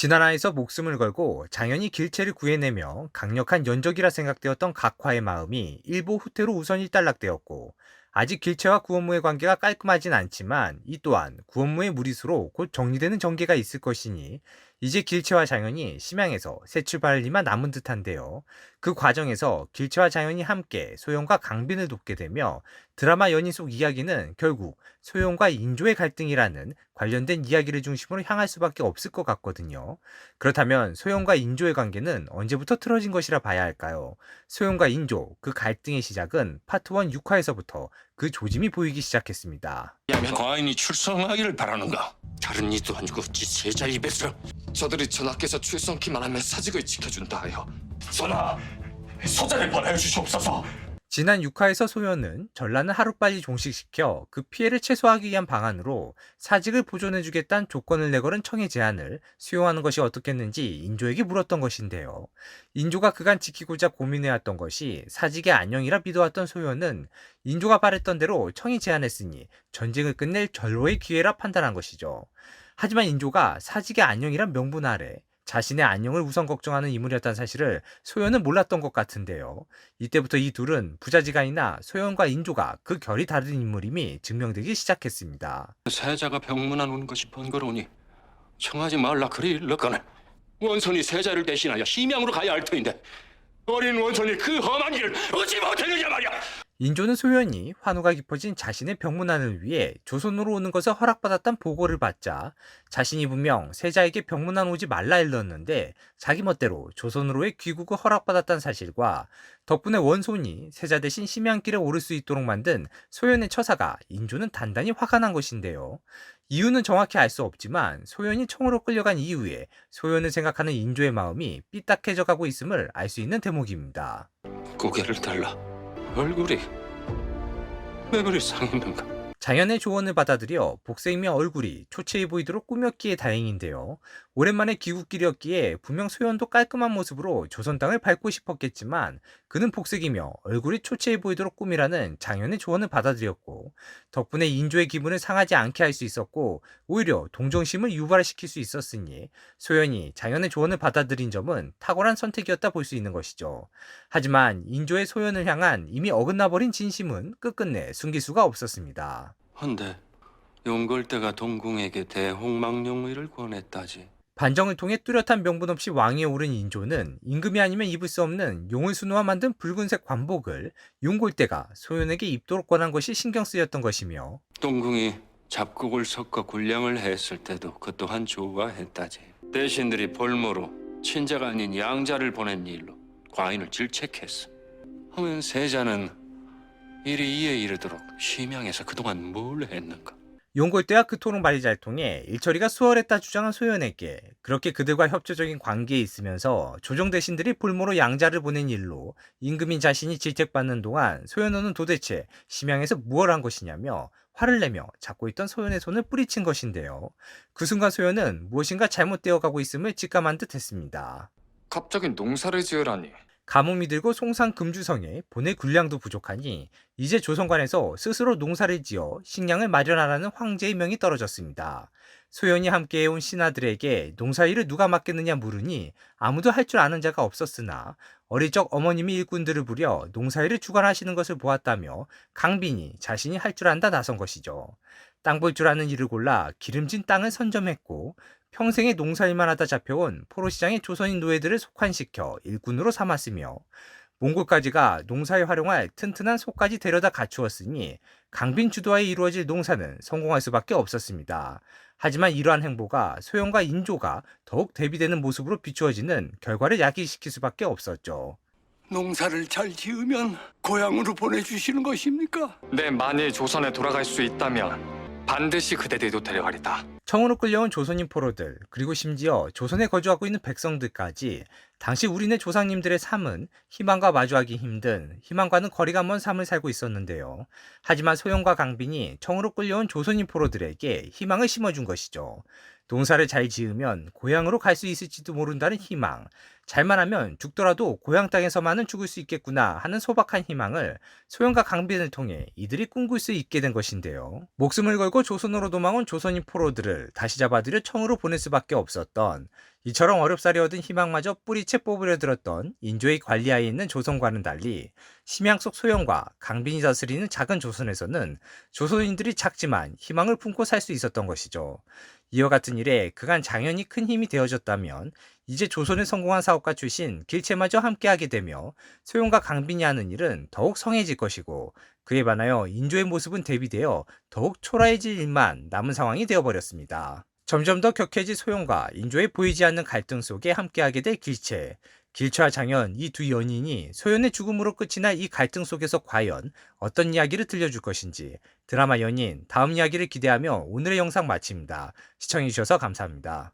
진하나에서 목숨을 걸고 장현이 길체를 구해내며 강력한 연적이라 생각되었던 각화의 마음이 일보 후퇴로 우선 일단락되었고, 아직 길체와 구원무의 관계가 깔끔하진 않지만 이 또한 구원무의 무리수로 곧 정리되는 전개가 있을 것이니 이제 길체와 장현이 심양에서 새 출발할 리만 남은 듯한데요. 그 과정에서 길체와 장현이 함께 소영과 강빈을 돕게 되며 드라마 연인 속 이야기는 결국 소영과 인조의 갈등이라는 관련된 이야기를 중심으로 향할 수밖에 없을 것 같거든요. 그렇다면 소영과 인조의 관계는 언제부터 틀어진 것이라 봐야 할까요? 소영과 인조, 그 갈등의 시작은 파트 1 6화에서부터 그 조짐이 보이기 시작했습니다. 야면 과인이 출성하기를 바라는가? 다른 이도 아니고 지 제자 입에서 저들이 전하께서 출성키만 하면 사직을 지켜준다 하여 전하, 소자를 보내어 주시옵소서. 지난 6화에서 소연은 전란을 하루빨리 종식시켜 그 피해를 최소화하기 위한 방안으로 사직을 보존해주겠다는 조건을 내걸은 청의 제안을 수용하는 것이 어떻겠는지 인조에게 물었던 것인데요. 인조가 그간 지키고자 고민해왔던 것이 사직의 안녕이라 믿어왔던 소연은 인조가 바랬던 대로 청이 제안했으니 전쟁을 끝낼 절호의 기회라 판단한 것이죠. 하지만 인조가 사직의 안녕이란 명분 아래 자신의 안녕을 우선 걱정하는 인물이었다는 사실을 소연은 몰랐던 것 같은데요. 이때부터 이 둘은 부자지간이나 소연과 인조가 그 결이 다른 인물임이 증명되기 시작했습니다. 세자가 병문안 오는 것이 번거로우니 청하지 말라 그리 일렀거늘. 원손이 세자를 대신하여 심양으로 가야 할 터인데 어린 원손이 그 험한 길을 어찌 못했느냐 말이야. 인조는 소연이 환우가 깊어진 자신의 병문안을 위해 조선으로 오는 것을 허락받았단 보고를 받자 자신이 분명 세자에게 병문안 오지 말라 일렀는데 자기 멋대로 조선으로의 귀국을 허락받았다는 사실과 덕분에 원손이 세자 대신 심양길에 오를 수 있도록 만든 소연의 처사가 인조는 단단히 화가 난 것인데요. 이유는 정확히 알 수 없지만 소연이 청으로 끌려간 이후에 소연을 생각하는 인조의 마음이 삐딱해져 가고 있음을 알 수 있는 대목입니다. 고개를 들라. 얼굴이 왜 그리 상했는가? 장현의 조언을 받아들여 복생이며 얼굴이 초췌해 보이도록 꾸몄기에 다행인데요. 오랜만에 귀국길이었기에 분명 소연도 깔끔한 모습으로 조선 땅을 밟고 싶었겠지만 그는 복색이며 얼굴이 초췌해 보이도록 꾸미라는 장현의 조언을 받아들였고 덕분에 인조의 기분을 상하지 않게 할 수 있었고 오히려 동정심을 유발시킬 수 있었으니 소연이 장현의 조언을 받아들인 점은 탁월한 선택이었다 볼 수 있는 것이죠. 하지만 인조의 소연을 향한 이미 어긋나버린 진심은 끝끝내 숨길 수가 없었습니다. 헌데 용골대가 동궁에게 대홍망룡의를 권했다지. 반정을 통해 뚜렷한 명분 없이 왕위에 오른 인조는 임금이 아니면 입을 수 없는 용을 순우와 만든 붉은색 관복을 용골대가 소연에게 입도록 권한 것이 신경 쓰였던 것이며 동궁이 잡곡을 섞어 군량을 했을 때도 그 또한 좋아했다지. 대신들이 볼모로 친자가 아닌 양자를 보낸 일로 과인을 질책했어. 하면 세자는 일이 이에 이르도록 심양에서 그동안 뭘 했는가? 용골대와 그토록 말이 잘 통해 일처리가 수월했다 주장한 소연에게 그렇게 그들과 협조적인 관계에 있으면서 조정 대신들이 볼모로 양자를 보낸 일로 임금인 자신이 질책받는 동안 소연은 도대체 심양에서 무엇을 한 것이냐며 화를 내며 잡고 있던 소연의 손을 뿌리친 것인데요. 그 순간 소연은 무엇인가 잘못되어 가고 있음을 직감한 듯 했습니다. 갑자기 농사를 지으라니. 가뭄이 들고 송산 금주성에 보낼 군량도 부족하니 이제 조선관에서 스스로 농사를 지어 식량을 마련하라는 황제의 명이 떨어졌습니다. 소연이 함께해온 신하들에게 농사일을 누가 맡겠느냐 물으니 아무도 할 줄 아는 자가 없었으나 어릴 적 어머님이 일꾼들을 부려 농사일을 주관하시는 것을 보았다며 강빈이 자신이 할 줄 안다 나선 것이죠. 땅 볼 줄 아는 일을 골라 기름진 땅을 선점했고 평생에 농사일만 하다 잡혀온 포로시장의 조선인 노예들을 속환시켜 일꾼으로 삼았으며 몽골까지가 농사에 활용할 튼튼한 속까지 데려다 갖추었으니 강빈 주도하에 이루어질 농사는 성공할 수밖에 없었습니다. 하지만 이러한 행보가 소영과 인조가 더욱 대비되는 모습으로 비추어지는 결과를 야기시킬 수밖에 없었죠. 농사를 잘 지으면 고향으로 보내주시는 것입니까? 내 만일 조선에 돌아갈 수 있다면 반드시 그대들도 데려가리다. 청으로 끌려온 조선인 포로들 그리고 심지어 조선에 거주하고 있는 백성들까지 당시 우리네 조상님들의 삶은 희망과 마주하기 힘든 희망과는 거리가 먼 삶을 살고 있었는데요. 하지만 소영과 강빈이 청으로 끌려온 조선인 포로들에게 희망을 심어준 것이죠. 농사를 잘 지으면 고향으로 갈 수 있을지도 모른다는 희망, 잘만 하면 죽더라도 고향 땅에서만은 죽을 수 있겠구나 하는 소박한 희망을 소영과 강빈을 통해 이들이 꿈꿀 수 있게 된 것인데요. 목숨을 걸고 조선으로 도망온 조선인 포로들을 다시 잡아들여 청으로 보낼 수밖에 없었던 이처럼 어렵사리 얻은 희망마저 뿌리채 뽑으려 들었던 인조의 관리하에 있는 조선과는 달리 심양 속 소현과 강빈이 다스리는 작은 조선에서는 조선인들이 작지만 희망을 품고 살 수 있었던 것이죠. 이와 같은 일에 그간 장현이 큰 힘이 되어졌다면 이제 조선에 성공한 사업가 출신 길채마저 함께하게 되며 소현과 강빈이 하는 일은 더욱 성해질 것이고, 그에 반하여 인조의 모습은 대비되어 더욱 초라해질 일만 남은 상황이 되어버렸습니다. 점점 더 격해질 소현과 인조의 보이지 않는 갈등 속에 함께하게 될 길채. 길채와 장현, 이 두 연인이 소현의 죽음으로 끝이 날 이 갈등 속에서 과연 어떤 이야기를 들려줄 것인지, 드라마 연인 다음 이야기를 기대하며 오늘의 영상 마칩니다. 시청해주셔서 감사합니다.